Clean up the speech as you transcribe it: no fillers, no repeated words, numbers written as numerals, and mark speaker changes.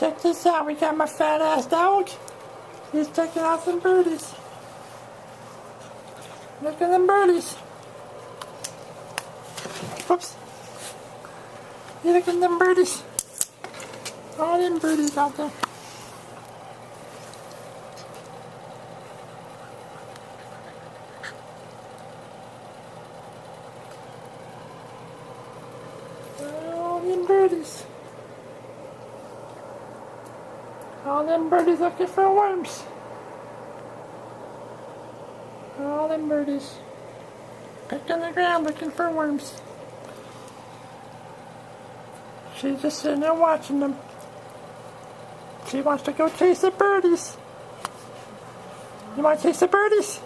Speaker 1: Check this out, we got my fat ass dog. He's checking out some birdies. Look at them birdies. Whoops. You look at them birdies. All them birdies out there. All them birdies. All them birdies looking for worms. All them birdies picking the ground looking for worms. She's just sitting there watching them. She wants to go chase the birdies. You want to chase the birdies?